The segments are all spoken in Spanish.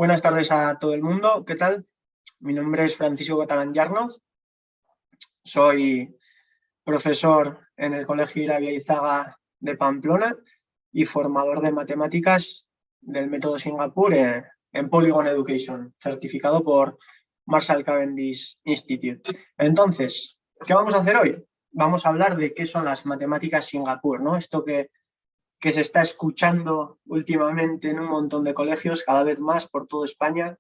Buenas tardes a todo el mundo, ¿qué tal? Mi nombre es Francisco Catalán Yarnoz, soy profesor en el Colegio Irabia Izaga de Pamplona y formador de matemáticas del método Singapur en Polygon Education, certificado por Marshall Cavendish Institute. Entonces, ¿qué vamos a hacer hoy? Vamos a hablar de qué son las matemáticas Singapur, ¿no? Esto que se está escuchando últimamente en un montón de colegios, cada vez más por toda España,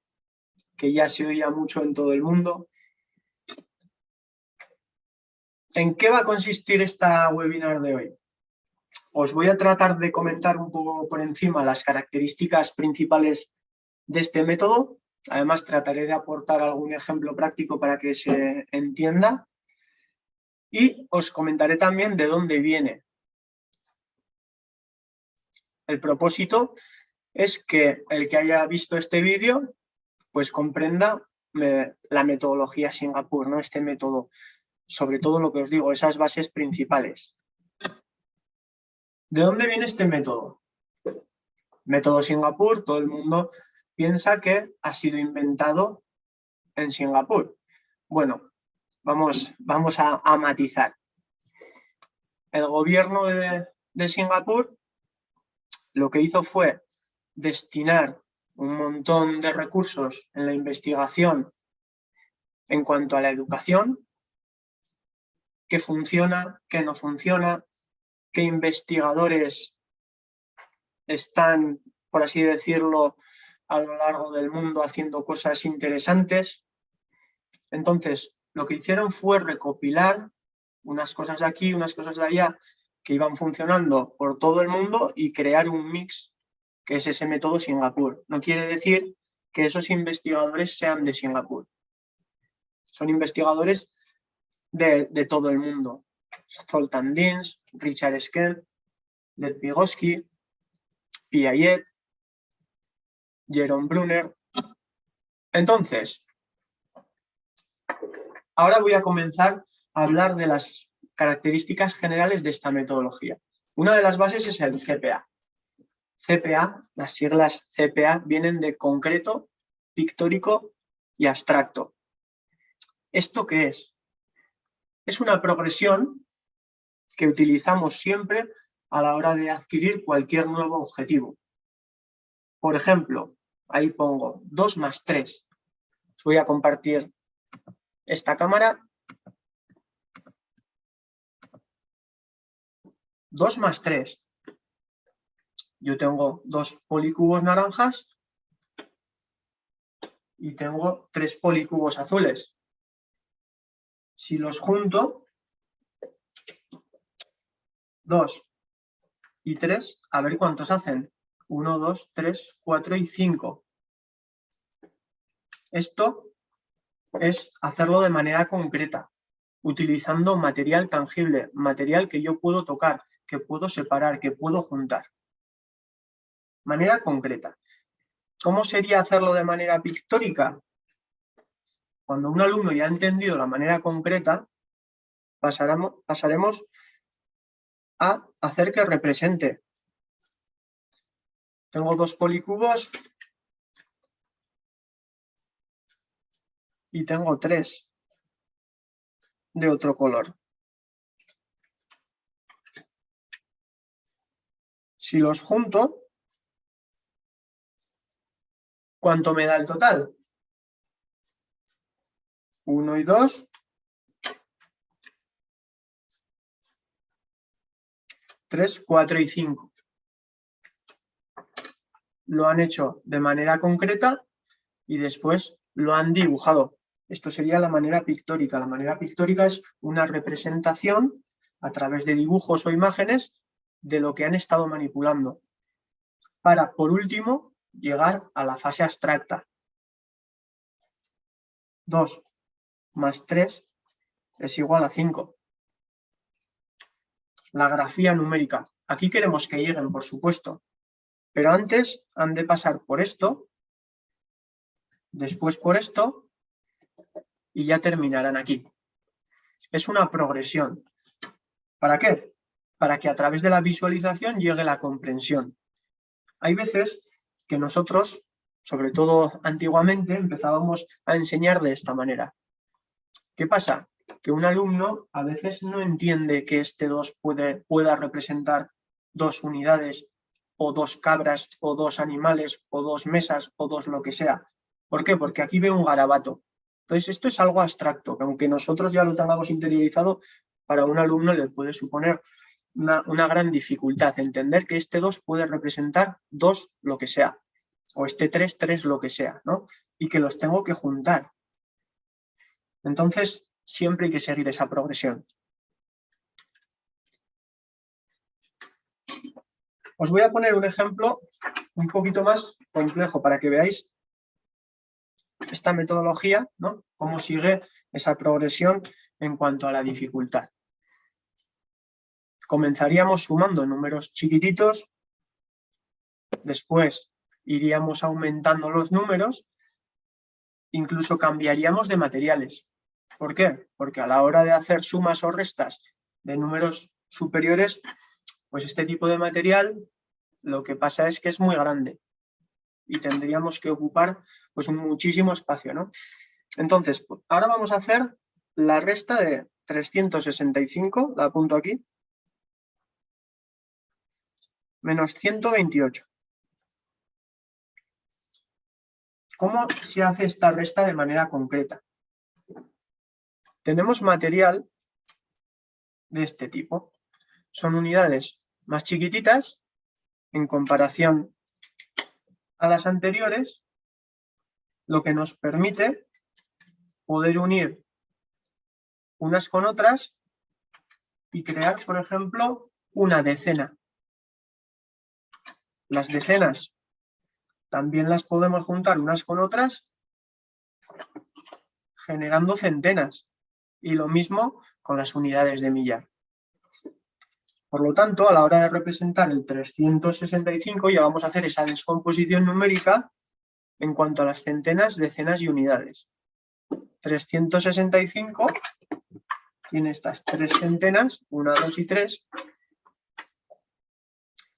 que ya se oía mucho en todo el mundo. ¿En qué va a consistir esta webinar de hoy? Os voy a tratar de comentar un poco por encima las características principales de este método. Además, trataré de aportar algún ejemplo práctico para que se entienda. Y os comentaré también de dónde viene. El propósito es que el que haya visto este vídeo pues comprenda la metodología Singapur, ¿no? Este método, sobre todo lo que os digo, esas bases principales. ¿De dónde viene este método? Método Singapur, todo el mundo piensa que ha sido inventado en Singapur. Bueno, vamos a matizar. El gobierno de Singapur lo que hizo fue destinar un montón de recursos en la investigación en cuanto a la educación, qué funciona, qué no funciona, qué investigadores están, por así decirlo, a lo largo del mundo haciendo cosas interesantes. Entonces, lo que hicieron fue recopilar unas cosas de aquí, unas cosas de allá, que iban funcionando por todo el mundo y crear un mix, que es ese método Singapur. No quiere decir que esos investigadores sean de Singapur. Son investigadores de todo el mundo. Zoltan Dienz, Richard Skell, Lev Vygotsky, Piaget, Jerome Brunner. Entonces, ahora voy a comenzar a hablar de las características generales de esta metodología. Una de las bases es el CPA. CPA, las siglas CPA vienen de concreto, pictórico y abstracto. ¿Esto qué es? Es una progresión que utilizamos siempre a la hora de adquirir cualquier nuevo objetivo. Por ejemplo, ahí pongo 2 más 3. Os voy a compartir esta cámara. 2 más 3. Yo tengo 2 policubos naranjas y tengo 3 policubos azules. Si los junto, 2 y 3, a ver cuántos hacen. 1, 2, 3, 4 y 5. Esto es hacerlo de manera concreta, utilizando material tangible, material que yo puedo tocar, que puedo separar, que puedo juntar. Manera concreta. ¿Cómo sería hacerlo de manera pictórica? Cuando un alumno ya ha entendido la manera concreta, pasaremos a hacer que represente. Tengo 2 policubos y tengo 3 de otro color. Si los junto, ¿cuánto me da el total? 1 y 2. 3, 4 y 5. Lo han hecho de manera concreta y después lo han dibujado. Esto sería la manera pictórica. La manera pictórica es una representación a través de dibujos o imágenes de lo que han estado manipulando. Para, por último, llegar a la fase abstracta. 2 más 3 es igual a 5. La grafía numérica. Aquí queremos que lleguen, por supuesto. Pero antes han de pasar por esto, después por esto, y ya terminarán aquí. Es una progresión. ¿Para qué? Para que a través de la visualización llegue la comprensión. Hay veces que nosotros sobre todo antiguamente, empezábamos a enseñar de esta manera. ¿Qué pasa? Que un alumno a veces no entiende que este 2 pueda representar 2 unidades, o 2 cabras, o 2 animales, o 2 mesas, o 2 lo que sea. ¿Por qué? Porque aquí ve un garabato. Entonces, esto es algo abstracto, que aunque nosotros ya lo tengamos interiorizado, para un alumno le puede suponer una gran dificultad entender que este 2 puede representar 2 lo que sea, o este 3, 3 lo que sea, ¿no? Y que los tengo que juntar. Entonces, siempre hay que seguir esa progresión. Os voy a poner un ejemplo un poquito más complejo para que veáis esta metodología, ¿no? Cómo sigue esa progresión en cuanto a la dificultad. Comenzaríamos sumando números chiquititos, después iríamos aumentando los números, incluso cambiaríamos de materiales. ¿Por qué? Porque a la hora de hacer sumas o restas de números superiores, pues este tipo de material lo que pasa es que es muy grande y tendríamos que ocupar pues muchísimo espacio, ¿no? Entonces, ahora vamos a hacer la resta de 365, la apunto aquí, menos 128. ¿Cómo se hace esta resta de manera concreta? Tenemos material de este tipo. Son unidades más chiquititas en comparación a las anteriores, lo que nos permite poder unir unas con otras y crear, por ejemplo, una decena. Las decenas también las podemos juntar unas con otras generando centenas, y lo mismo con las unidades de millar. Por lo tanto, a la hora de representar el 365 ya vamos a hacer esa descomposición numérica en cuanto a las centenas, decenas y unidades. 365 tiene estas 3 centenas, 1, 2 y 3,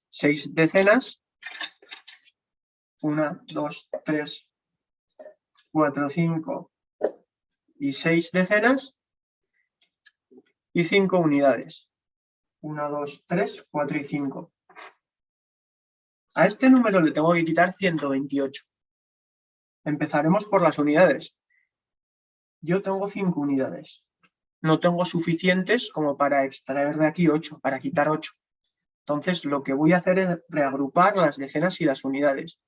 6 decenas, 1, 2, 3, 4, 5 y 6 decenas, y 5 unidades. 1, 2, 3, 4 y 5. A este número le tengo que quitar 128. Empezaremos por las unidades. Yo tengo 5 unidades. No tengo suficientes como para extraer de aquí 8, para quitar 8. Entonces, lo que voy a hacer es reagrupar las decenas y las unidades.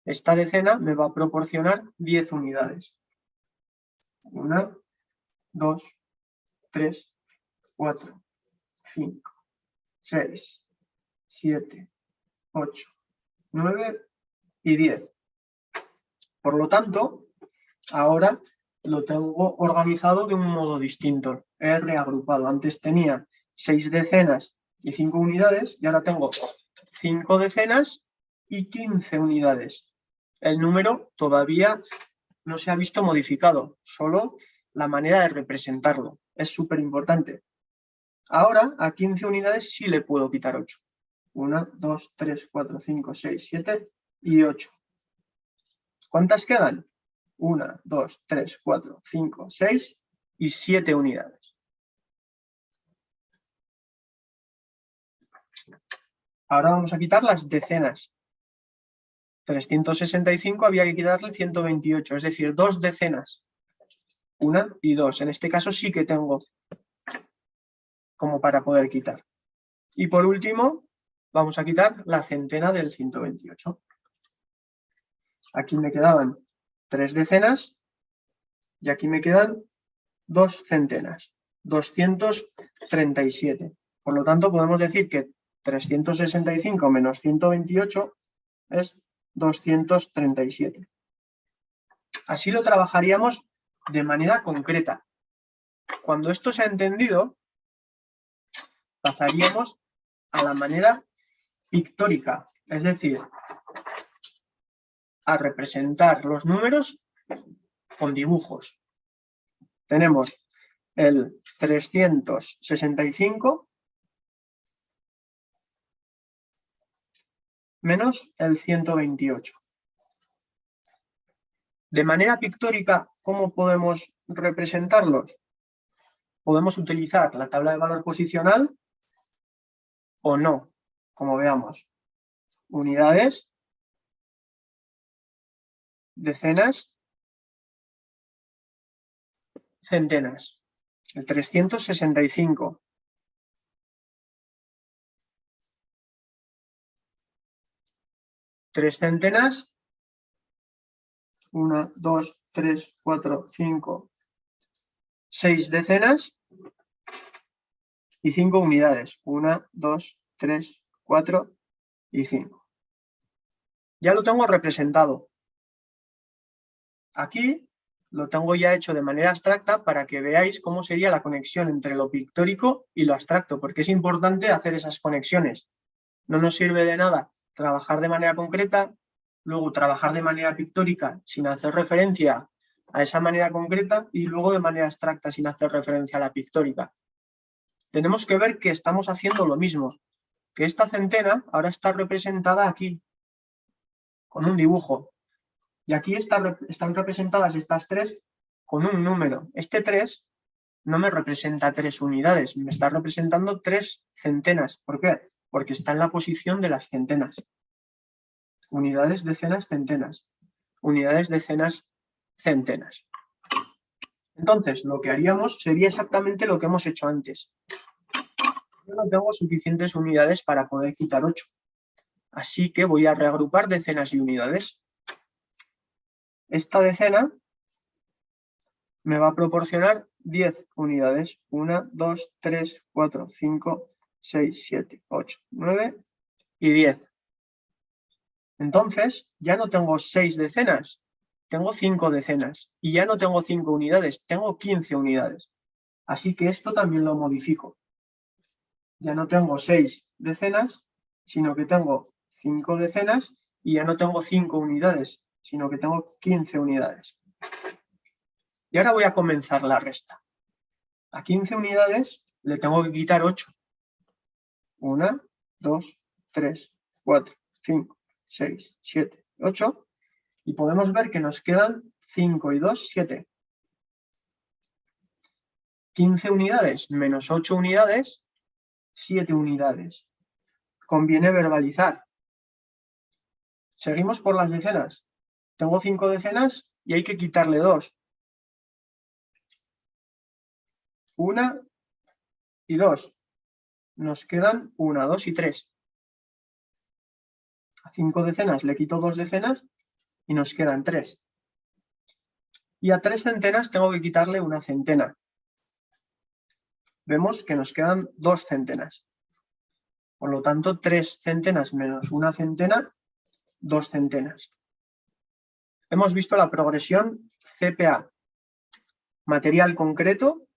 Esta decena me va a proporcionar 10 unidades. 1, 2, 3, 4, 5, 6, 7, 8, 9 y 10. Por lo tanto, ahora lo tengo organizado de un modo distinto. He reagrupado. Antes tenía 6 decenas y 5 unidades y ahora tengo 5 decenas y 15 unidades. El número todavía no se ha visto modificado, solo la manera de representarlo. Es súper importante. Ahora a 15 unidades sí le puedo quitar 8. 1, 2, 3, 4, 5, 6, 7 y 8. ¿Cuántas quedan? 1, 2, 3, 4, 5, 6 y 7 unidades. Ahora vamos a quitar las decenas. 365 había que quitarle 128, es decir, 2 decenas. 1 y 2. En este caso sí que tengo como para poder quitar. Y por último, vamos a quitar la centena del 128. Aquí me quedaban 3 decenas y aquí me quedan 2 centenas, 237. Por lo tanto, podemos decir que 365 menos 128 es 237. Así lo trabajaríamos de manera concreta. Cuando esto se ha entendido, pasaríamos a la manera pictórica, es decir, a representar los números con dibujos. Tenemos el 365 menos el 128. De manera pictórica, ¿cómo podemos representarlos? Podemos utilizar la tabla de valor posicional o no, como veamos. Unidades, decenas, centenas. El 365. Tres centenas. 1, 2, 3, 4, 5, 6 decenas y 5 unidades. 1, 2, 3, 4 y 5. Ya lo tengo representado. Aquí lo tengo ya hecho de manera abstracta para que veáis cómo sería la conexión entre lo pictórico y lo abstracto, porque es importante hacer esas conexiones. No nos sirve de nada trabajar de manera concreta, luego trabajar de manera pictórica sin hacer referencia a esa manera concreta y luego de manera abstracta sin hacer referencia a la pictórica. Tenemos que ver que estamos haciendo lo mismo, que esta centena ahora está representada aquí, con un dibujo. Y aquí están representadas estas tres con un número. Este 3 no me representa 3 unidades, me está representando 3 centenas. ¿Por qué? Porque está en la posición de las centenas. Unidades, decenas, centenas. Unidades, decenas, centenas. Entonces, lo que haríamos sería exactamente lo que hemos hecho antes. Yo no tengo suficientes unidades para poder quitar 8. Así que voy a reagrupar decenas y unidades. Esta decena me va a proporcionar 10 unidades. 1, 2, 3, 4, 5, 6, 7, 8, 9 y 10. Entonces, ya no tengo 6 decenas, tengo 5 decenas. Y ya no tengo 5 unidades, tengo 15 unidades. Así que esto también lo modifico. Ya no tengo 6 decenas, sino que tengo 5 decenas y ya no tengo 5 unidades, sino que tengo 15 unidades. Y ahora voy a comenzar la resta. A 15 unidades le tengo que quitar 8. 1, 2, 3, 4, 5, 6, 7, 8. Y podemos ver que nos quedan 5 y 2, 7. 15 unidades menos 8 unidades, 7 unidades. Conviene verbalizar. Seguimos por las decenas. Tengo 5 decenas y hay que quitarle 2. 1 y 2. Nos quedan 1, 2 y 3. A 5 decenas le quito 2 decenas y nos quedan 3. Y a 3 centenas tengo que quitarle una centena. Vemos que nos quedan 2 centenas. Por lo tanto, 3 centenas menos una centena, 2 centenas. Hemos visto la progresión CPA. Material concreto,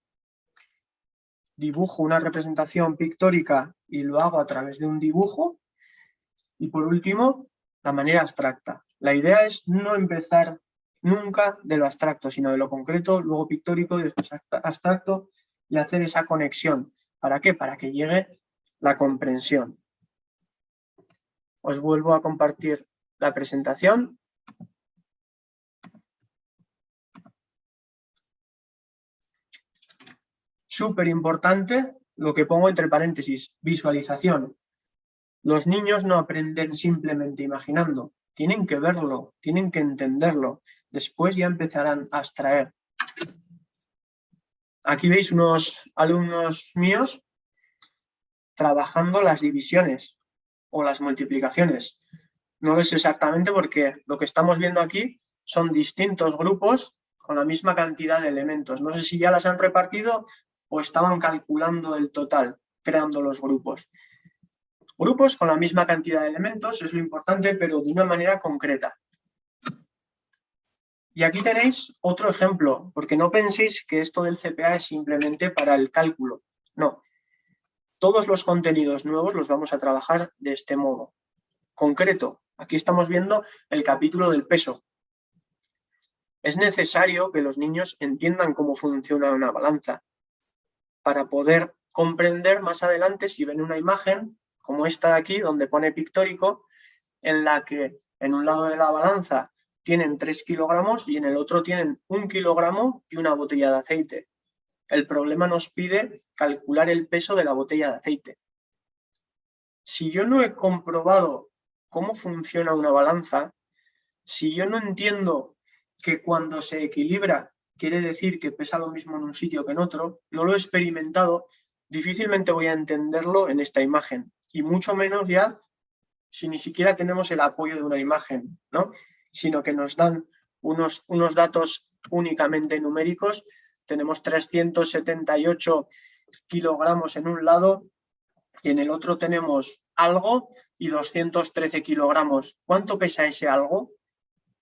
dibujo una representación pictórica y lo hago a través de un dibujo. Y por último, la manera abstracta. La idea es no empezar nunca de lo abstracto, sino de lo concreto, luego pictórico y después abstracto y hacer esa conexión. ¿Para qué? Para que llegue la comprensión. Os vuelvo a compartir la presentación. Súper importante lo que pongo entre paréntesis, visualización. Los niños no aprenden simplemente imaginando, tienen que verlo, tienen que entenderlo. Después ya empezarán a abstraer. Aquí veis unos alumnos míos trabajando las divisiones o las multiplicaciones. No lo sé exactamente porque lo que estamos viendo aquí son distintos grupos con la misma cantidad de elementos. No sé si ya las han repartido o estaban calculando el total, creando los grupos. Grupos con la misma cantidad de elementos es lo importante, pero de una manera concreta. Y aquí tenéis otro ejemplo, porque no penséis que esto del CPA es simplemente para el cálculo. No. Todos los contenidos nuevos los vamos a trabajar de este modo. Concreto, aquí estamos viendo el capítulo del peso. Es necesario que los niños entiendan cómo funciona una balanza para poder comprender más adelante si ven una imagen como esta de aquí, donde pone pictórico, en la que en un lado de la balanza tienen 3 kilogramos y en el otro tienen 1 kilogramo y una botella de aceite. El problema nos pide calcular el peso de la botella de aceite. Si yo no he comprobado cómo funciona una balanza, si yo no entiendo que cuando se equilibra quiere decir que pesa lo mismo en un sitio que en otro, no lo he experimentado, difícilmente voy a entenderlo en esta imagen. Y mucho menos ya si ni siquiera tenemos el apoyo de una imagen, ¿no? Sino que nos dan unos datos únicamente numéricos. Tenemos 378 kilogramos en un lado y en el otro tenemos algo y 213 kilogramos. ¿Cuánto pesa ese algo?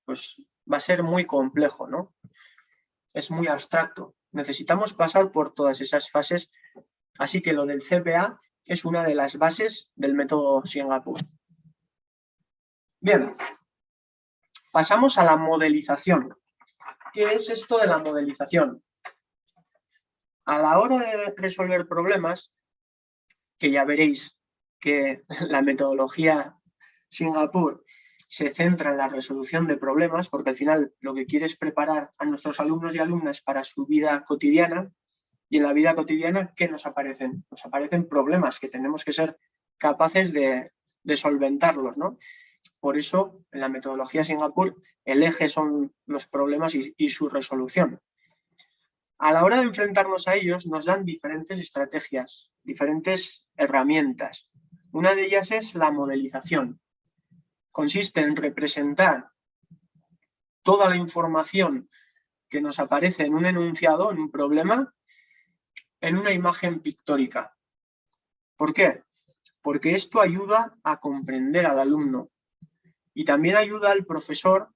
Pues va a ser muy complejo, ¿no? Es muy abstracto. Necesitamos pasar por todas esas fases, así que lo del CPA es una de las bases del método Singapur. Bien, pasamos a la modelización. ¿Qué es esto de la modelización? A la hora de resolver problemas, que ya veréis que la metodología Singapur se centra en la resolución de problemas, porque al final lo que quiere es preparar a nuestros alumnos y alumnas para su vida cotidiana, y en la vida cotidiana, ¿qué nos aparecen? Nos aparecen problemas que tenemos que ser capaces de solventarlos, ¿no? Por eso, en la metodología Singapur, el eje son los problemas y su resolución. A la hora de enfrentarnos a ellos, nos dan diferentes estrategias, diferentes herramientas. Una de ellas es la modelización. Consiste en representar toda la información que nos aparece en un enunciado, en un problema, en una imagen pictórica. ¿Por qué? Porque esto ayuda a comprender al alumno y también ayuda al profesor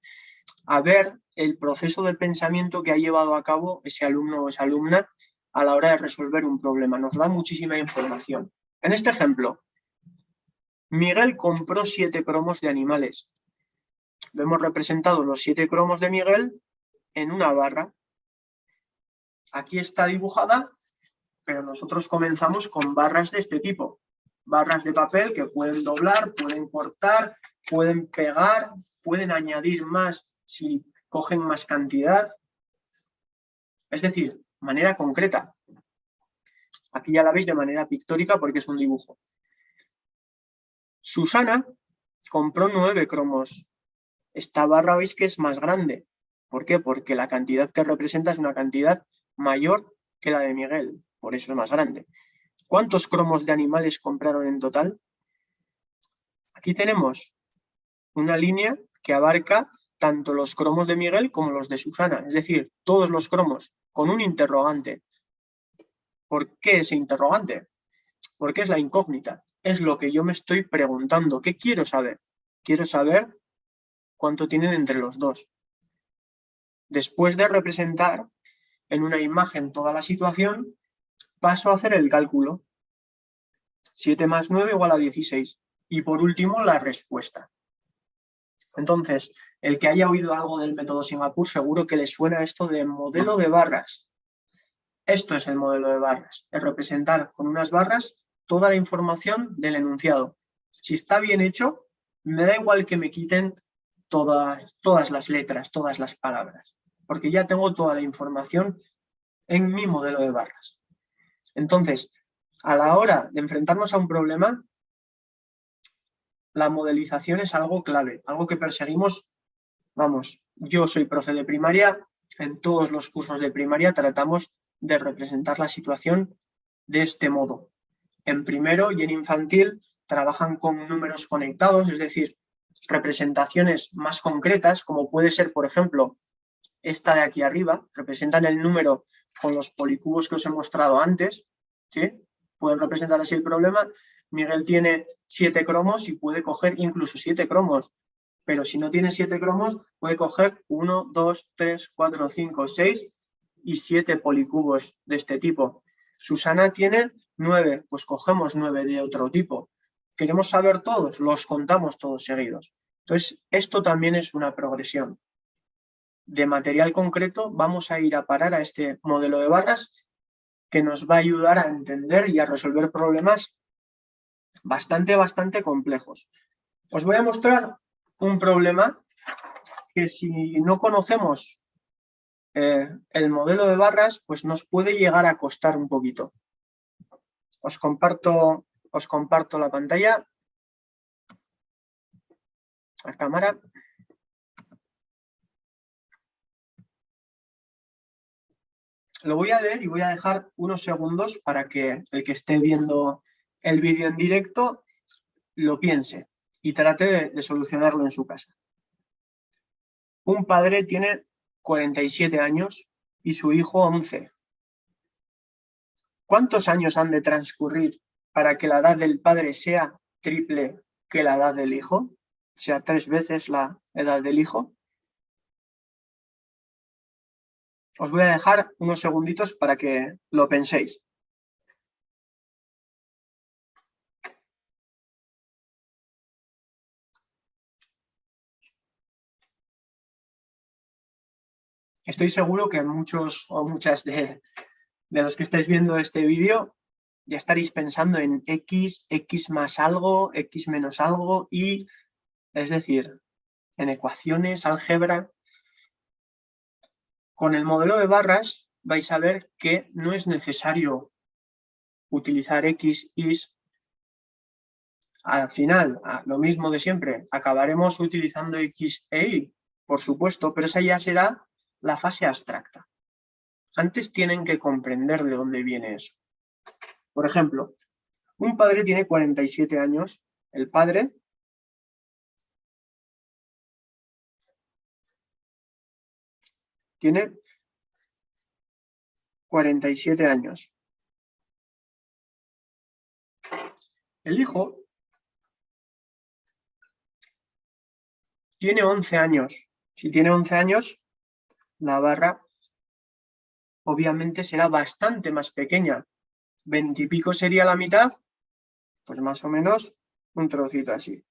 a ver el proceso de pensamiento que ha llevado a cabo ese alumno o esa alumna a la hora de resolver un problema. Nos da muchísima información. En este ejemplo, Miguel compró 7 cromos de animales. Hemos representado los 7 cromos de Miguel en una barra. Aquí está dibujada, pero nosotros comenzamos con barras de este tipo. Barras de papel que pueden doblar, pueden cortar, pueden pegar, pueden añadir más si cogen más cantidad. Es decir, manera concreta. Aquí ya la veis de manera pictórica porque es un dibujo. Susana compró 9 cromos. Esta barra veis que es más grande. ¿Por qué? Porque la cantidad que representa es una cantidad mayor que la de Miguel. Por eso es más grande. ¿Cuántos cromos de animales compraron en total? Aquí tenemos una línea que abarca tanto los cromos de Miguel como los de Susana. Es decir, todos los cromos con un interrogante. ¿Por qué ese interrogante? Porque es la incógnita. Es lo que yo me estoy preguntando. ¿Qué quiero saber? Quiero saber cuánto tienen entre los dos. Después de representar en una imagen toda la situación, paso a hacer el cálculo. 7 más 9 igual a 16. Y por último, la respuesta. Entonces, el que haya oído algo del método Singapur, seguro que le suena esto de modelo de barras. Esto es el modelo de barras. Es representar con unas barras toda la información del enunciado. Si está bien hecho, me da igual que me quiten todas las letras, todas las palabras, porque ya tengo toda la información en mi modelo de barras. Entonces, a la hora de enfrentarnos a un problema, la modelización es algo clave, algo que perseguimos. Vamos, yo soy profe de primaria, en todos los cursos de primaria tratamos de representar la situación de este modo. En primero y en infantil trabajan con números conectados, es decir, representaciones más concretas, como puede ser, por ejemplo, esta de aquí arriba, representan el número con los policubos que os he mostrado antes, ¿sí? Pueden representar así el problema. Miguel tiene 7 cromos y puede coger incluso 7 cromos, pero si no tiene 7 cromos, puede coger 1, 2, 3, 4, 5, 6 y 7 policubos de este tipo. Susana tiene 9, pues cogemos 9 de otro tipo. ¿Queremos saber todos? Los contamos todos seguidos. Entonces, esto también es una progresión. De material concreto vamos a ir a parar a este modelo de barras que nos va a ayudar a entender y a resolver problemas bastante complejos. Os voy a mostrar un problema que si no conocemos el modelo de barras, pues nos puede llegar a costar un poquito. Os comparto la pantalla, la cámara. Lo voy a leer y voy a dejar unos segundos para que el que esté viendo el vídeo en directo lo piense y trate de solucionarlo en su casa. Un padre tiene 47 años y su hijo 11. ¿Cuántos años han de transcurrir para que la edad del padre sea triple que la edad del hijo? Sea 3 veces la edad del hijo. Os voy a dejar unos segunditos para que lo penséis. Estoy seguro que muchos o muchas de los que estáis viendo este vídeo ya estaréis pensando en x, x más algo, x menos algo, y es decir, en ecuaciones, álgebra. Con el modelo de barras vais a ver que no es necesario utilizar x, y. Al final, lo mismo de siempre, acabaremos utilizando x e y, por supuesto, pero esa ya será la fase abstracta. Antes tienen que comprender de dónde viene eso. Por ejemplo, un padre tiene 47 años, el padre tiene 47 años. El hijo tiene 11 años. Si tiene 11 años, la barra obviamente será bastante más pequeña. 20 y pico sería la mitad, pues más o menos un trocito así.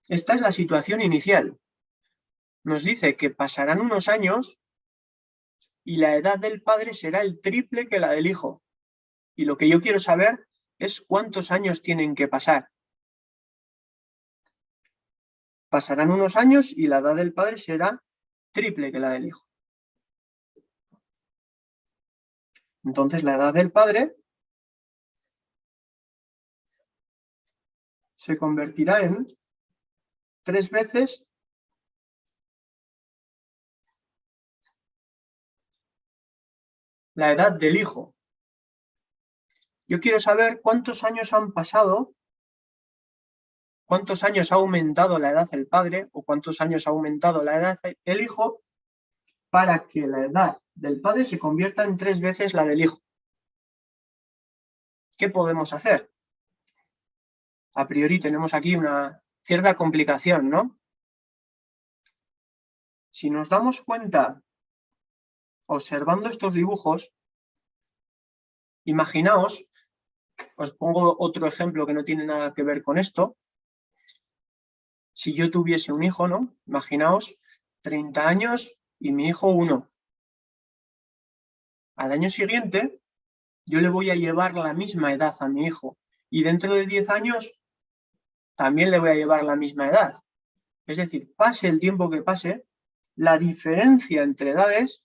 Esta es la situación inicial. Nos dice que pasarán unos años y la edad del padre será el triple que la del hijo. Y lo que yo quiero saber es cuántos años tienen que pasar. Pasarán unos años y la edad del padre será triple que la del hijo. Entonces la edad del padre se convertirá en 3 veces la edad del hijo. Yo quiero saber cuántos años han pasado, cuántos años ha aumentado la edad del padre o cuántos años ha aumentado la edad del hijo para que la edad del padre se convierta en 3 veces la del hijo. ¿Qué podemos hacer? A priori tenemos aquí una cierta complicación, ¿no? Si nos damos cuenta, observando estos dibujos, imaginaos, os pongo otro ejemplo que no tiene nada que ver con esto. Si yo tuviese un hijo, ¿no? Imaginaos 30 años y mi hijo 1. Al año siguiente, yo le voy a llevar la misma edad a mi hijo y dentro de 10 años también le voy a llevar la misma edad. Es decir, pase el tiempo que pase, la diferencia entre edades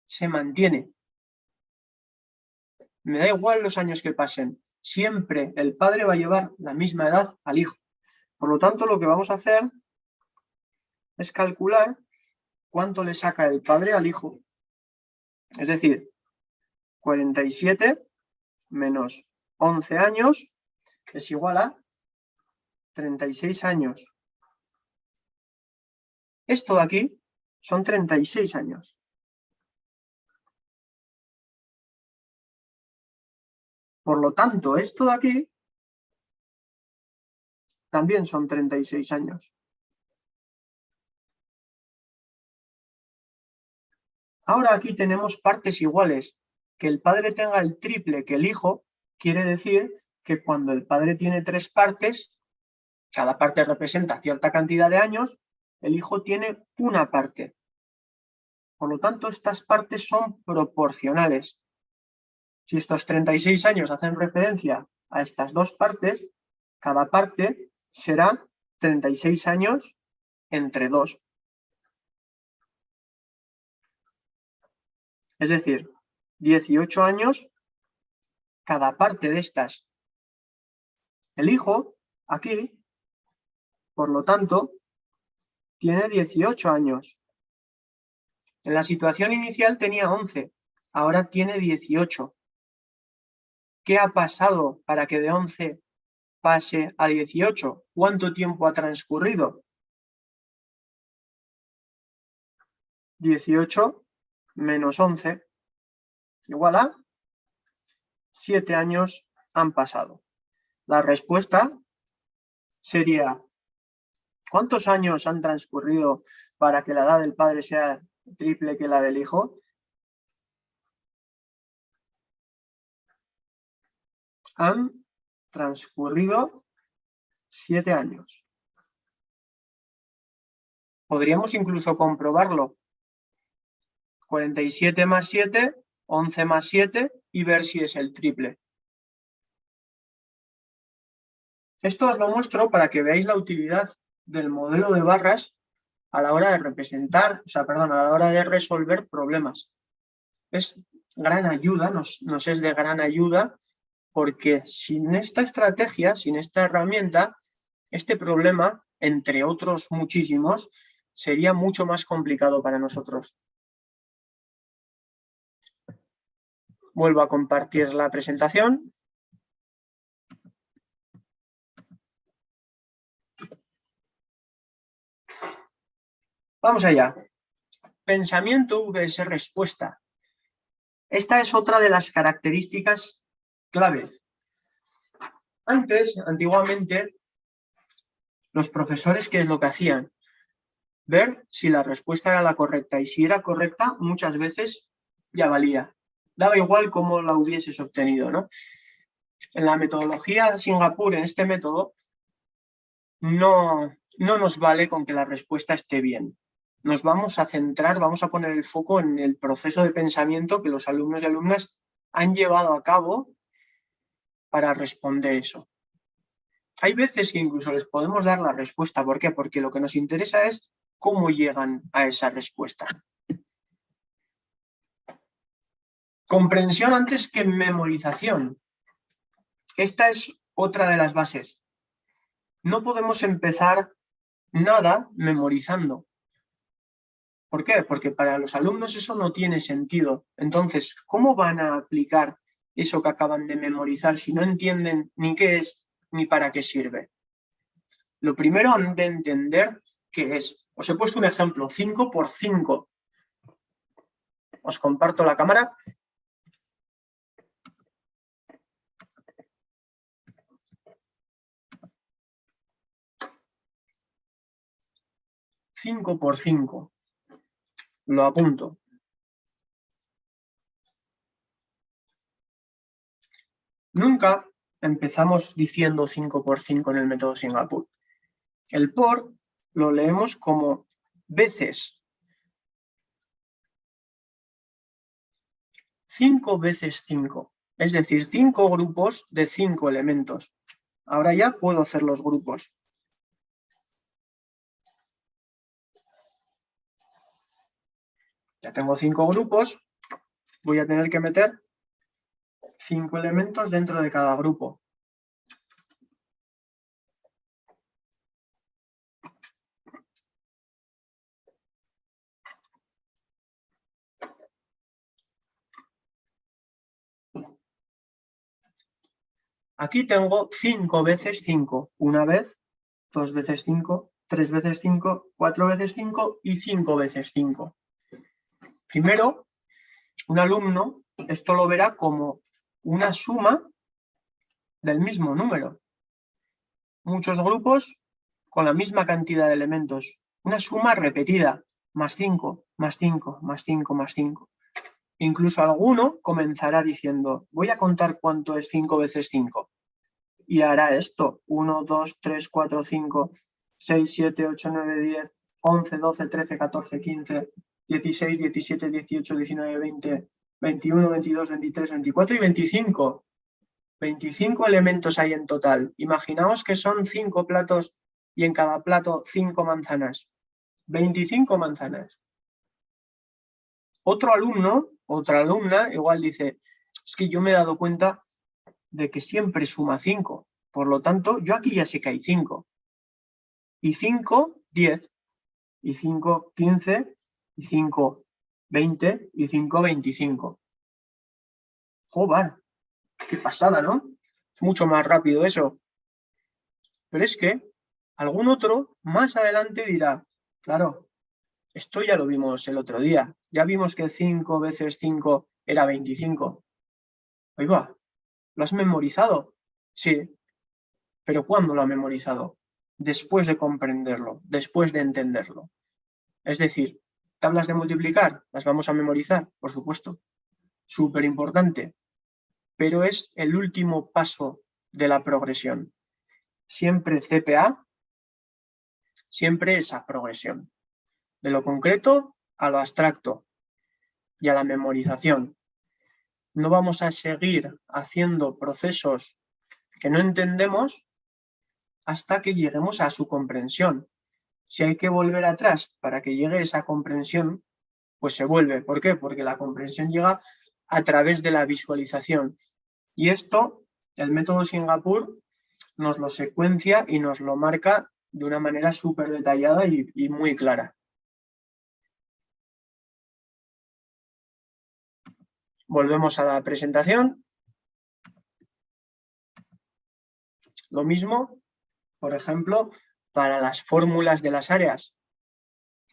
se mantiene. Me da igual los años que pasen, siempre el padre va a llevar la misma edad al hijo. Por lo tanto, lo que vamos a hacer es calcular cuánto le saca el padre al hijo. Es decir, 47 menos 11 años es igual a 36 años. Esto de aquí son 36 años. Por lo tanto, esto de aquí también son 36 años. Ahora aquí tenemos partes iguales. Que el padre tenga el triple que el hijo quiere decir que cuando el padre tiene 3 partes, cada parte representa cierta cantidad de años, el hijo tiene una parte. Por lo tanto, estas partes son proporcionales. Si estos 36 años hacen referencia a estas dos partes, cada parte será 36 años entre 2. Es decir, 18 años cada parte de estas. El hijo, aquí, por lo tanto, tiene 18 años. En la situación inicial tenía 11, ahora tiene 18. ¿Qué ha pasado para que de 11 pase a 18? ¿Cuánto tiempo ha transcurrido? 18 menos 11 igual a 7 años han pasado. La respuesta sería: ¿cuántos años han transcurrido para que la edad del padre sea triple que la del hijo? Han transcurrido 7 años. Podríamos incluso comprobarlo. 47 más 7, 11 más 7 y ver si es el triple. Esto os lo muestro para que veáis la utilidad del modelo de barras a la hora de representar, a la hora de resolver problemas. Es gran ayuda, nos es de gran ayuda, porque sin esta estrategia, sin esta herramienta, este problema, entre otros muchísimos, sería mucho más complicado para nosotros. Vuelvo a compartir la presentación. Vamos allá. Pensamiento vs respuesta. Esta es otra de las características clave. Antiguamente, los profesores, ¿qué es lo que hacían? Ver si la respuesta era la correcta, y si era correcta, muchas veces ya valía. Daba igual cómo la hubieses obtenido, ¿no? En la metodología Singapur, en este método, no nos vale con que la respuesta esté bien. Nos vamos a centrar, vamos a poner el foco en el proceso de pensamiento que los alumnos y alumnas han llevado a cabo para responder eso. Hay veces que incluso les podemos dar la respuesta. ¿Por qué? Porque lo que nos interesa es cómo llegan a esa respuesta. Comprensión antes que memorización. Esta es otra de las bases. No podemos empezar nada memorizando. ¿Por qué? Porque para los alumnos eso no tiene sentido. Entonces, ¿cómo van a aplicar eso que acaban de memorizar si no entienden ni qué es ni para qué sirve? Lo primero han de entender qué es. Os he puesto un ejemplo, 5 por 5. Os comparto la cámara. Cinco por 5. Lo apunto. Nunca empezamos diciendo 5 por 5 en el método Singapur. El por lo leemos como veces. 5 veces 5. Es decir, 5 grupos de 5 elementos. Ahora ya puedo hacer los grupos. Ya tengo 5 grupos. Voy a tener que meter 5 elementos dentro de cada grupo. Aquí tengo 5 veces 5. Una vez, 2 veces 5, 3 veces 5, 4 veces 5 y 5 veces 5. Primero, un alumno esto lo verá como una suma del mismo número. Muchos grupos con la misma cantidad de elementos. Una suma repetida, más 5, más 5, más 5, más 5. Incluso alguno comenzará diciendo, voy a contar cuánto es 5 veces 5. Y hará esto, 1, 2, 3, 4, 5, 6, 7, 8, 9, 10, 11, 12, 13, 14, 15, 16, 17, 18, 19, 20, 21, 22, 23, 24 y 25. 25 elementos hay en total. Imaginaos que son 5 platos y en cada plato 5 manzanas. 25 manzanas. Otro alumno, otra alumna, igual dice, es que yo me he dado cuenta de que siempre suma 5. Por lo tanto, yo aquí ya sé que hay 5. Y 5, 10. Y 5, 15. Y 5, 20. Y 5, 25. ¡Joder! ¡Qué pasada!, ¿no? Es mucho más rápido eso. Pero es que algún otro más adelante dirá, claro, esto ya lo vimos el otro día. Ya vimos que 5 veces 5 era 25. Ahí va. ¿Lo has memorizado? Sí. ¿Pero cuándo lo ha memorizado? Después de comprenderlo, después de entenderlo. Es decir, tablas de multiplicar, ¿las vamos a memorizar? Por supuesto. Súper importante. Pero es el último paso de la progresión. Siempre CPA, siempre esa progresión. De lo concreto a lo abstracto y a la memorización. No vamos a seguir haciendo procesos que no entendemos hasta que lleguemos a su comprensión. Si hay que volver atrás para que llegue esa comprensión, pues se vuelve. ¿Por qué? Porque la comprensión llega a través de la visualización. Y esto, el método Singapur nos lo secuencia y nos lo marca de una manera súper detallada y muy clara. Volvemos a la presentación. Lo mismo, por ejemplo, para las fórmulas de las áreas.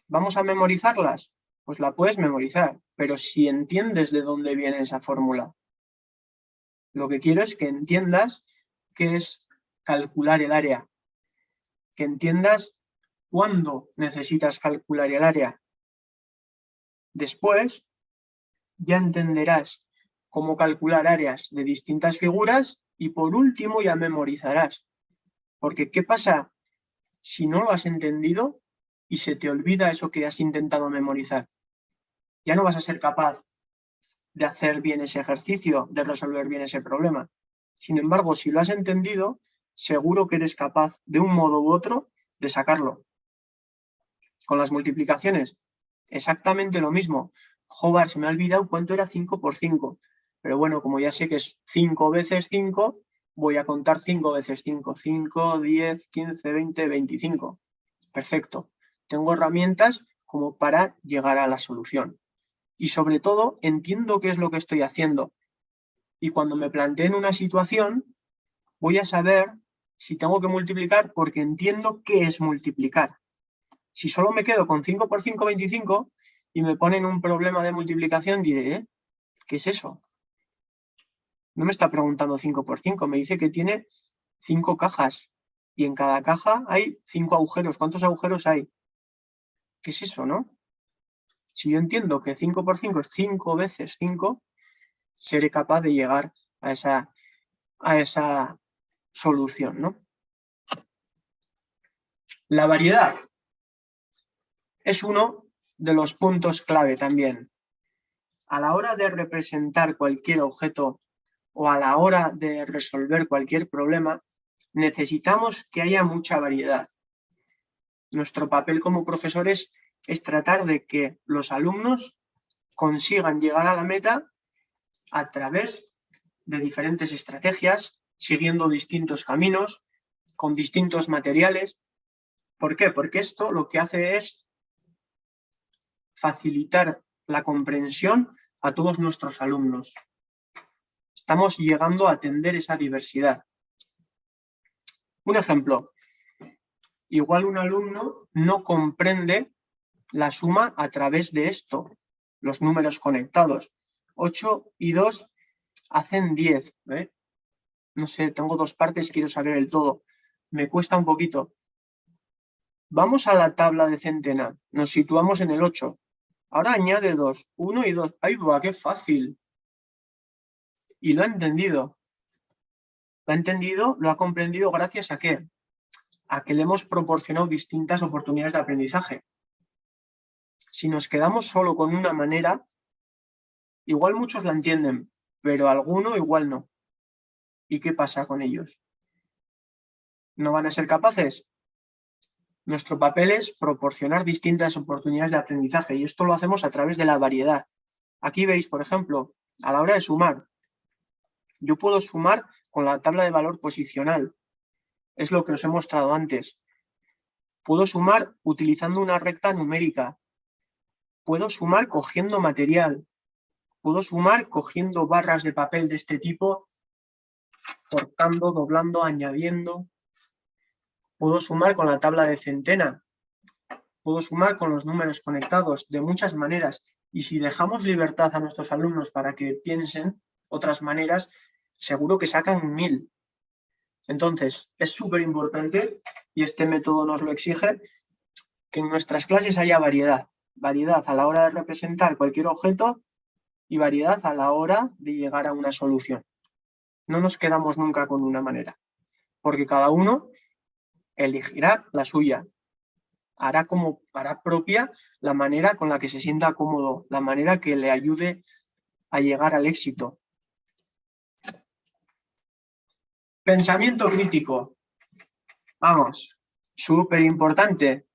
¿Vamos a memorizarlas? Pues la puedes memorizar, pero si entiendes de dónde viene esa fórmula. Lo que quiero es que entiendas qué es calcular el área, que entiendas cuándo necesitas calcular el área. Después ya entenderás cómo calcular áreas de distintas figuras y por último ya memorizarás. Porque ¿qué pasa si no lo has entendido y se te olvida eso que has intentado memorizar? Ya no vas a ser capaz de hacer bien ese ejercicio, de resolver bien ese problema. Sin embargo, si lo has entendido, seguro que eres capaz de un modo u otro de sacarlo. Con las multiplicaciones, exactamente lo mismo. Joder, se me ha olvidado cuánto era 5 por 5. Pero bueno, como ya sé que es 5 veces 5, voy a contar 5 veces 5. 5, 10, 15, 20, 25. Perfecto. Tengo herramientas como para llegar a la solución. Y sobre todo, entiendo qué es lo que estoy haciendo. Y cuando me planteen una situación, voy a saber si tengo que multiplicar porque entiendo qué es multiplicar. Si solo me quedo con 5 por 5, 25, y me ponen un problema de multiplicación, diré, ¿qué es eso? No me está preguntando 5 por 5, me dice que tiene 5 cajas y en cada caja hay 5 agujeros. ¿Cuántos agujeros hay? ¿Qué es eso, no? Si yo entiendo que 5 por 5 es 5 veces 5, seré capaz de llegar a esa solución, ¿no? La variedad es uno de los puntos clave también. A la hora de representar cualquier objeto o a la hora de resolver cualquier problema, necesitamos que haya mucha variedad. Nuestro papel como profesores es tratar de que los alumnos consigan llegar a la meta a través de diferentes estrategias, siguiendo distintos caminos, con distintos materiales. ¿Por qué? Porque esto lo que hace es facilitar la comprensión a todos nuestros alumnos. Estamos llegando a atender esa diversidad. Un ejemplo, igual un alumno no comprende la suma a través de esto, los números conectados. 8 y 2 hacen 10. No sé, tengo dos partes, quiero saber el todo. Me cuesta un poquito. Vamos a la tabla de centena, nos situamos en el 8. Ahora añade 2, 1 y 2. ¡Ay, va, qué fácil! Y lo ha entendido. Lo ha entendido, lo ha comprendido gracias a ¿qué? A que le hemos proporcionado distintas oportunidades de aprendizaje. Si nos quedamos solo con una manera, Igual muchos la entienden, pero alguno igual no. ¿Y qué pasa con ellos? ¿No van a ser capaces? Nuestro papel es proporcionar distintas oportunidades de aprendizaje y esto lo hacemos a través de la variedad. Aquí veis, por ejemplo, a la hora de sumar, yo puedo sumar con la tabla de valor posicional. Es lo que os he mostrado antes. Puedo sumar utilizando una recta numérica. Puedo sumar cogiendo material. Puedo sumar cogiendo barras de papel de este tipo, cortando, doblando, añadiendo. Puedo sumar con la tabla de centena. Puedo sumar con los números conectados de muchas maneras. Y si dejamos libertad a nuestros alumnos para que piensen otras maneras, seguro que sacan 1000. Entonces, es súper importante, y este método nos lo exige, que en nuestras clases haya variedad. Variedad a la hora de representar cualquier objeto y variedad a la hora de llegar a una solución. No nos quedamos nunca con una manera, porque cada uno elegirá la suya. Hará propia la manera con la que se sienta cómodo, la manera que le ayude a llegar al éxito. Pensamiento crítico. Vamos, súper importante.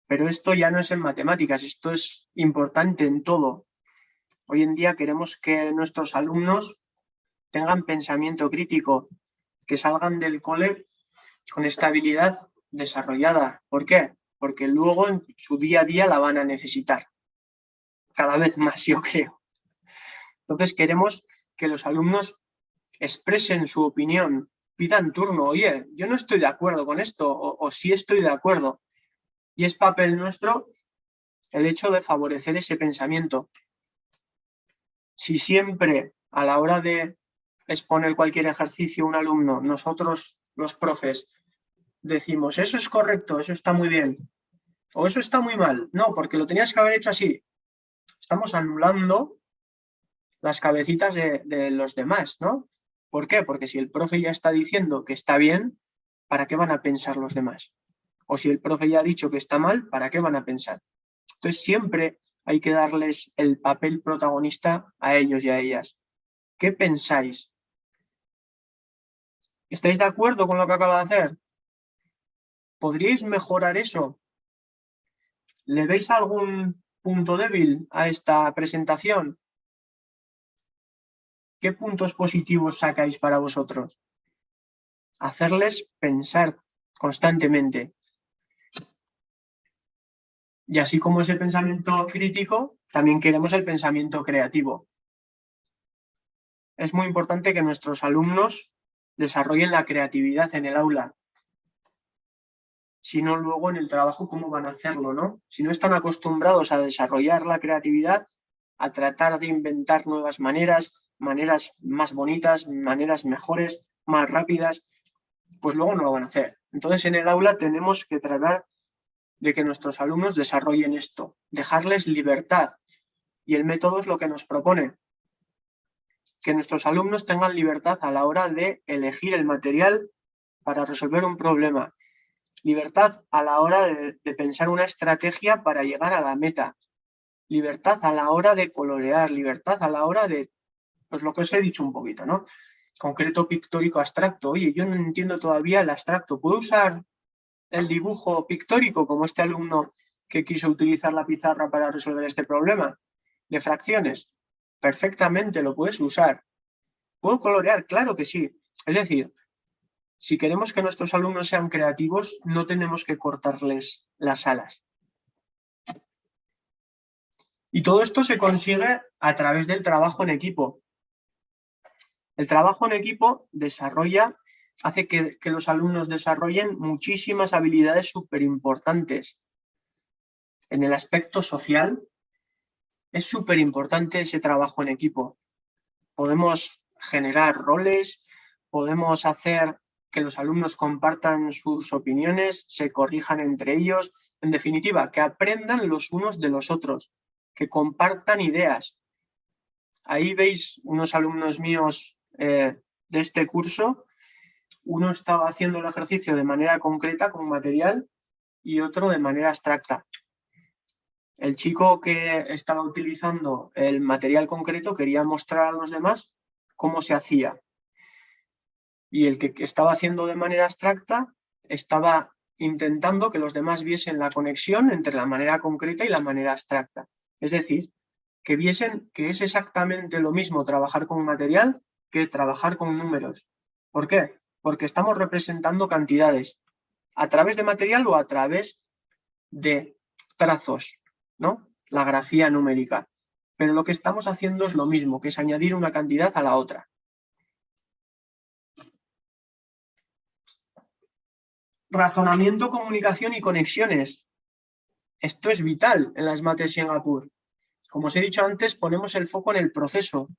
Pero esto ya no es en matemáticas, esto es importante en todo. Hoy en día queremos que nuestros alumnos tengan pensamiento crítico, que salgan del cole con esta habilidad desarrollada. ¿Por qué? Porque luego en su día a día la van a necesitar. Cada vez más, yo creo. Entonces queremos que los alumnos expresen su opinión, pidan turno. Oye, yo no estoy de acuerdo con esto, o sí estoy de acuerdo. Y es papel nuestro el hecho de favorecer ese pensamiento. Si siempre a la hora de exponer cualquier ejercicio a un alumno, nosotros los profes decimos, eso es correcto, eso está muy bien, o eso está muy mal, no, porque lo tenías que haber hecho así, estamos anulando las cabecitas de los demás, ¿no? ¿Por qué? Porque si el profe ya está diciendo que está bien, ¿para qué van a pensar los demás? O si el profe ya ha dicho que está mal, ¿para qué van a pensar? Entonces siempre hay que darles el papel protagonista a ellos y a ellas. ¿Qué pensáis? ¿Estáis de acuerdo con lo que acaba de hacer? ¿Podríais mejorar eso? ¿Le veis algún punto débil a esta presentación? ¿Qué puntos positivos sacáis para vosotros? Hacerles pensar constantemente. Y así como ese pensamiento crítico, también queremos el pensamiento creativo. Es muy importante que nuestros alumnos desarrollen la creatividad en el aula. Si no, luego en el trabajo, ¿cómo van a hacerlo, no? Si no están acostumbrados a desarrollar la creatividad, a tratar de inventar nuevas maneras, maneras más bonitas, maneras mejores, más rápidas, pues luego no lo van a hacer. Entonces, en el aula tenemos que tratar de que nuestros alumnos desarrollen esto, dejarles libertad. Y el método es lo que nos propone, que nuestros alumnos tengan libertad a la hora de elegir el material para resolver un problema. Libertad a la hora de pensar una estrategia para llegar a la meta. Libertad a la hora de colorear, libertad a la hora de, pues lo que os he dicho un poquito, ¿no? Concreto, pictórico, abstracto. Oye, yo no entiendo todavía el abstracto. ¿Puedo usar el dibujo pictórico como este alumno que quiso utilizar la pizarra para resolver este problema de fracciones? Perfectamente lo puedes usar. ¿Puedo colorear? Claro que sí. Es decir, si queremos que nuestros alumnos sean creativos, no tenemos que cortarles las alas. Y todo esto se consigue a través del trabajo en equipo. El trabajo en equipo hace que los alumnos desarrollen muchísimas habilidades súper importantes. En el aspecto social, es súper importante ese trabajo en equipo. Podemos generar roles, podemos hacer que los alumnos compartan sus opiniones, se corrijan entre ellos, en definitiva, que aprendan los unos de los otros, que compartan ideas. Ahí veis unos alumnos míos de este curso, uno estaba haciendo el ejercicio de manera concreta con material y otro de manera abstracta. El chico que estaba utilizando el material concreto quería mostrar a los demás cómo se hacía. Y el que estaba haciendo de manera abstracta estaba intentando que los demás viesen la conexión entre la manera concreta y la manera abstracta. Es decir, que viesen que es exactamente lo mismo trabajar con material que trabajar con números. ¿Por qué? Porque estamos representando cantidades a través de material o a través de trazos, ¿no? La grafía numérica. Pero lo que estamos haciendo es lo mismo, que es añadir una cantidad a la otra. Razonamiento, comunicación y conexiones. Esto es vital en las mates Singapur. Como os he dicho antes, ponemos el foco en el proceso.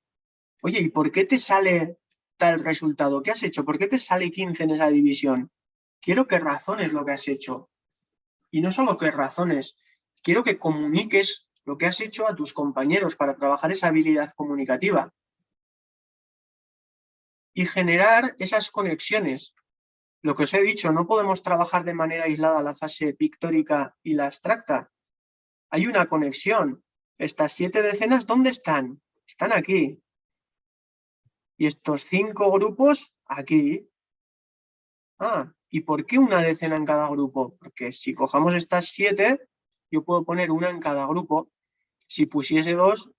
Oye, ¿y por qué te sale tal resultado? ¿Qué has hecho? ¿Por qué te sale 15 en esa división? Quiero que razones lo que has hecho. Y no solo que razones, quiero que comuniques lo que has hecho a tus compañeros para trabajar esa habilidad comunicativa. Y generar esas conexiones. Lo que os he dicho, no podemos trabajar de manera aislada la fase pictórica y la abstracta. Hay una conexión. Estas 7 decenas, ¿dónde están? Están aquí. Y estos 5 grupos, aquí. ¿Y por qué una decena en cada grupo? Porque si cojamos estas 7, yo puedo poner una en cada grupo. Si pusiese 2,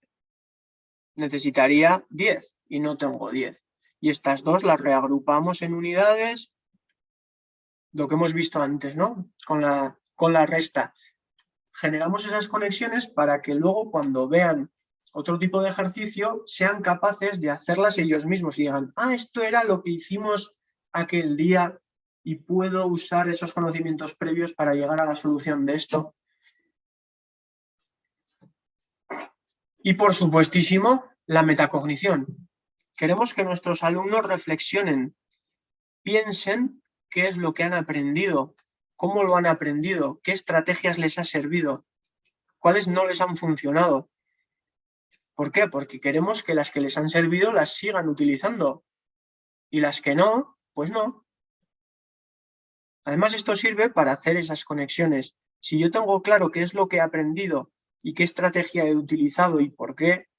necesitaría 10 y no tengo 10. Y estas 2 las reagrupamos en unidades, lo que hemos visto antes, ¿no? Con la resta. Generamos esas conexiones para que luego cuando vean otro tipo de ejercicio sean capaces de hacerlas ellos mismos y digan, esto era lo que hicimos aquel día y puedo usar esos conocimientos previos para llegar a la solución de esto. Y por supuestísimo, la metacognición. Queremos que nuestros alumnos reflexionen, piensen qué es lo que han aprendido, cómo lo han aprendido, qué estrategias les ha servido, cuáles no les han funcionado. ¿Por qué? Porque queremos que las que les han servido las sigan utilizando y las que no, pues no. Además, esto sirve para hacer esas conexiones. Si yo tengo claro qué es lo que he aprendido y qué estrategia he utilizado y por qué,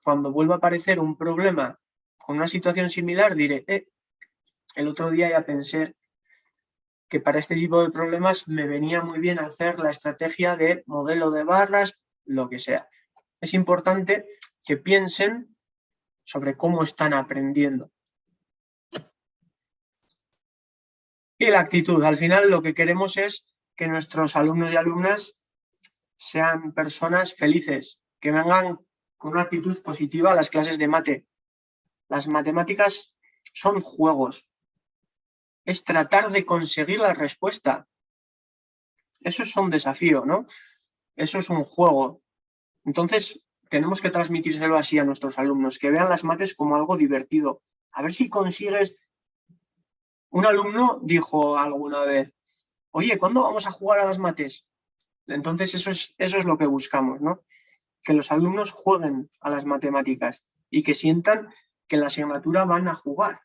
cuando vuelva a aparecer un problema con una situación similar, diré, el otro día ya pensé que para este tipo de problemas me venía muy bien hacer la estrategia de modelo de barras, lo que sea. Es importante que piensen sobre cómo están aprendiendo. Y la actitud. Al final lo que queremos es que nuestros alumnos y alumnas sean personas felices, que vengan con una actitud positiva a las clases de mate. Las matemáticas son juegos. Es tratar de conseguir la respuesta. Eso es un desafío, ¿no? Eso es un juego. Entonces, tenemos que transmitírselo así a nuestros alumnos, que vean las mates como algo divertido. A ver si consigues... Un alumno dijo alguna vez, oye, ¿cuándo vamos a jugar a las mates? Entonces, eso es lo que buscamos, ¿no? Que los alumnos jueguen a las matemáticas y que sientan que en la asignatura van a jugar.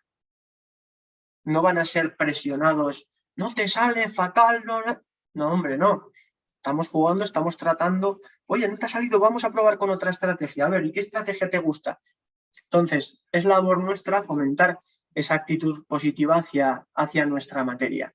No van a ser presionados. No te sale fatal, no, hombre, no. Estamos jugando, estamos tratando. Oye, no te ha salido, vamos a probar con otra estrategia. A ver, ¿y qué estrategia te gusta? Entonces, es labor nuestra fomentar esa actitud positiva hacia nuestra materia.